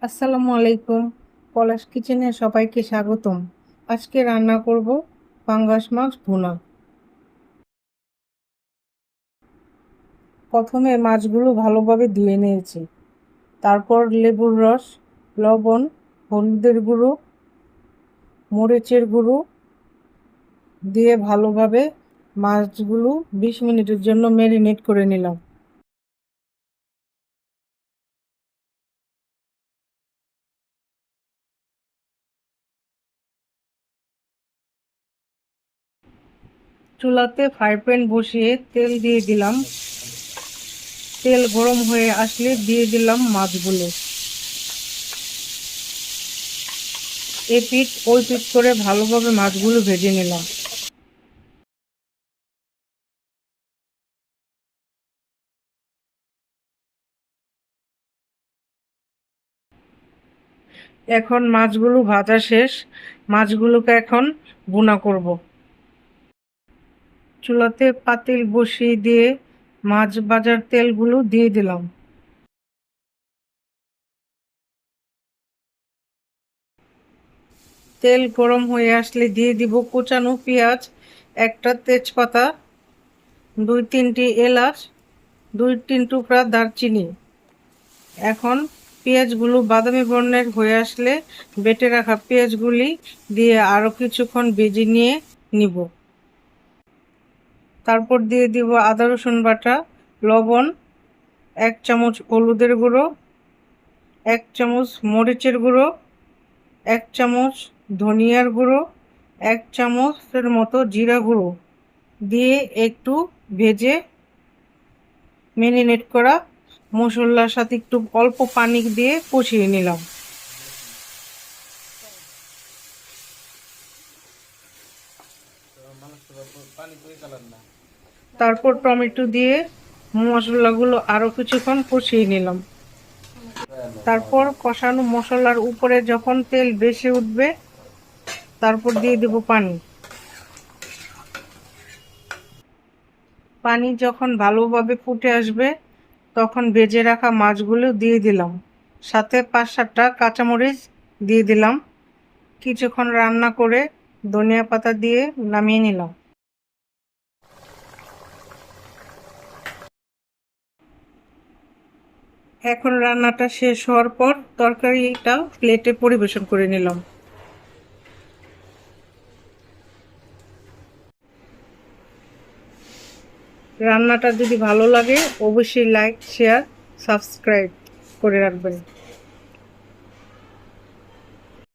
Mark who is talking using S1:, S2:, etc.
S1: আসসালামু আলাইকুম। পলাশ কিচেনে সবাইকে স্বাগতম। আজকে রান্না করব পাঙ্গাস মাছ ভুনা। প্রথমে মাছগুলো ভালোভাবে ধুয়ে নিয়েছি। তারপর লেবুর রস, লবণ, হলুদের গুঁড়ো, মরিচের গুঁড়ো দিয়ে ভালোভাবে মাছগুলো 20 মিনিটের জন্য ম্যারিনেট করে নিলাম। চুলাতে ফ্রাই প্যান বসিয়ে তেল দিয়ে দিলাম। তেল গরম হয়ে আসলে দিয়ে দিলাম মাছগুলো। এপিঠ ওই পিঠ করে ভালোভাবে মাছগুলো ভেজে নিলাম। এখন মাছগুলো ভাজা শেষ। মাছগুলোকে এখন ভুনা করব। চুলাতে পাতিল বসিয়ে দিয়ে মাছ ভাজার তেলগুলো দিয়ে দিলাম। তেল গরম হয়ে আসলে দিয়ে দিব কুচানো পেঁয়াজ, একটা তেজপাতা, 2-3টি এলাচ, 2-3 টুকরা দারচিনি। এখন পেঁয়াজগুলো বাদামি বর্ণের হয়ে আসলে বেটে রাখা পেঁয়াজগুলি দিয়ে আরও কিছুক্ষণ ভেজে নিয়ে নিব। তারপর দিয়ে দিব আদা রসুন বাটা, লবণ, 1 চামচ হলুদের গুঁড়ো, 1 চামচ মরিচের গুঁড়ো, 1 চামচ ধনিয়ার গুঁড়ো, 1 চামচের মতো জিরা গুঁড়ো দিয়ে একটু ভেজে ম্যারিনেট করা মশলার সাথে একটু অল্প পানি দিয়ে কষিয়ে নিলাম। তারপর টমেটো দিয়ে মশলাগুলো আরও কিছুক্ষণ কষিয়ে নিলাম। তারপর কষানো মশলার উপরে যখন তেল বেশি উঠবে তারপর দিয়ে দেব পানি। পানি যখন ভালোভাবে ফুটে আসবে তখন ভেজে রাখা মাছগুলো দিয়ে দিলাম। সাথে 5-7টা কাঁচামরিচ দিয়ে দিলাম। কিছুক্ষণ রান্না করে ধনিয়া পাতা দিয়ে নামিয়ে নিলাম। এখন রান্নাটা শেষ হওয়ার পর তরকারিটা প্লেটে পরিবেশন করে নিলাম। রান্নাটা যদি ভালো লাগে অবশ্যই লাইক, শেয়ার, সাবস্ক্রাইব করে রাখবেন।